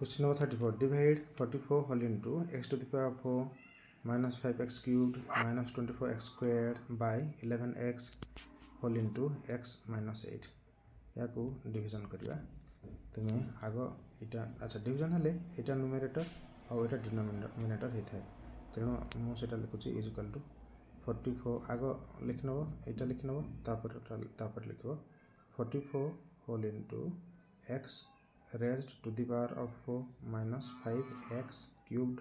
Question number 34. Divide 44 whole into x to the power 4 minus 5x cubed minus 24x squared by 11x whole into x minus 8. या को division करवा तुम्हें आगो इटा अच्छा division हेले इटा न्यूमरेटर और इटा डिनोमिनेटर होता है तेणु मुझे लिखुची इज इक्वल टू 44 आगो लिख नब इटा लिख नब तापर लिख 44 whole into x raised to the power of 4 minus 5x cubed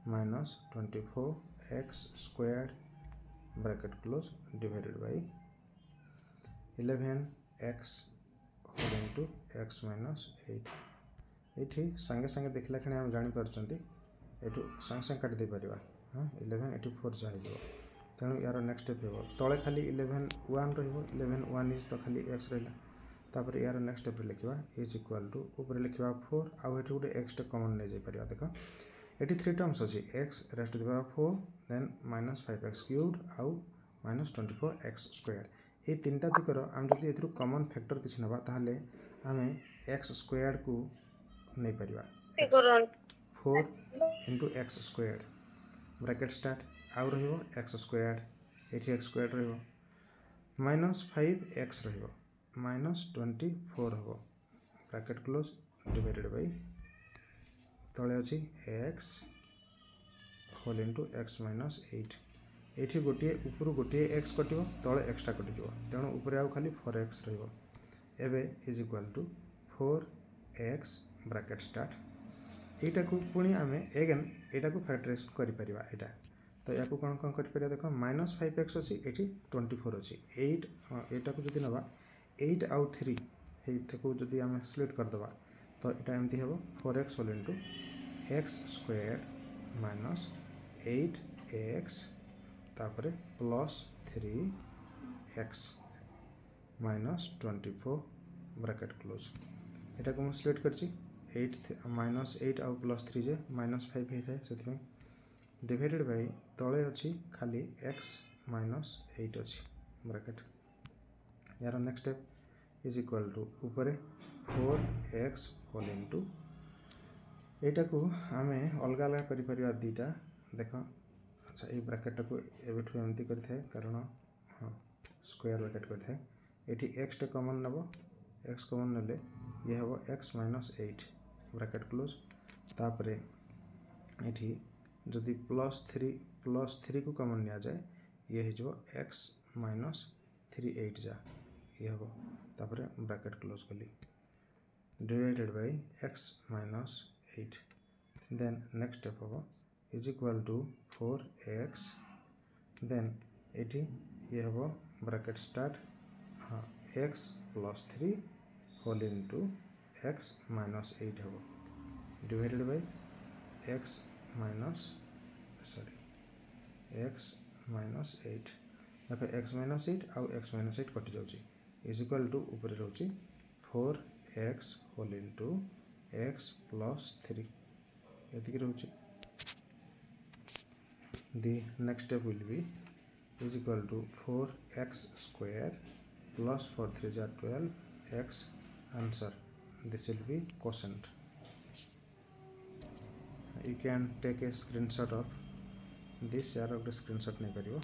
minus 24x squared bracket close divided by 11x whole into x minus 8. ये सांगे सांगे देखला कि हम जानी पारछंती एटू सांगे सांगे काट दे परिबा हां 11 एटू 4 जा हिजो तेणु यार नेक्स्ट स्टेप हेबो तळे खाली 11 1 रहइबो 11 1 इज तो खाली x रहला तापर यार नेक्स्ट स्टेप लिखा इज इक्वल टू ऊपर लिखा 4 आउ एठी गोटे एक्स कॉमन नहीं जाई परिबा देखो एठी 3 टर्म्स अछि x raised to the power 4 then minus 5x cubed आउ माइनस 24x स्क्वायर ए तीनटा दिकर हम जदि एथरु कॉमन फैक्टर किछ नबा ताहले हमें x स्क्वायर को नहीं परिबा 4 into x square bracket start आउ रहिबो x स्क्वायर एठी x स्क्वायर रहिबो माइनस 5x रहिबो minus 24 हो ब्रैकेट क्लोज डिवाइडेड बाय तले अछि x whole into x minus 8 एठी गोटे ऊपर गोटे x कटिवो तले एक्स्ट्रा कटिवो तेणु ऊपर आउ खाली 4x रहइबो एबे is equal to 4x bracket start एटा को पुणी आमे अगेन एटा को फैक्टराइज करि परिबा एटा तो या को कोन कोन करि परिबा देखो माइनस 5x अछि एठी 24 अछि 8 एटा को जदि नबा 8 आउ 3 एटा को जदि आमे स्प्लिट कर दबा तो एटा एमती हेबो 4x whole into x square minus 8x तापरे plus 3x minus 24 bracket close एटा को स्प्लिट करछि 8 माइनस 8 आउ प्लस 3 जे माइनस 5 हेता सेति में डिवाइडेड बाय तळे अछि खाली x माइनस 8 अछि ब्रैकेट यार next step is equal to ऊपर 4x होल इनटू एटा को आमे अलग अलग करि परिबा दीटा देखो अच्छा ए ब्रैकेट को एबेठु एमती करथे कारण हां स्क्वायर ब्रैकेट करथे एठी x टे कॉमन नबो x कॉमन नले ये हबो x माइनस 8 ब्रैकेट क्लोज तापरे एठी जदि प्लस 3 को कॉमन निया जाए ये हिजो x माइनस 3 8 जा ये हो तापर ब्रैकेट क्लोज कली divided by x minus 8 then next step हो is equal to 4x then एटी ये हो ब्रैकेट स्टार्ट हाँ x plus 3 whole into x minus 8 हो डिवाइडेड बाय x माइनस 8 देखो x माइनस 8 आउ x माइनस 8 कटि जाउची इज इक्वल टू ऊपर रहउची 4x whole into x plus 3 एतिक रहउची the next step will be is equal to 4x square plus 4 3 जा 12x answer this will be quotient you can take a screenshot of this यार screenshot नहीं करियो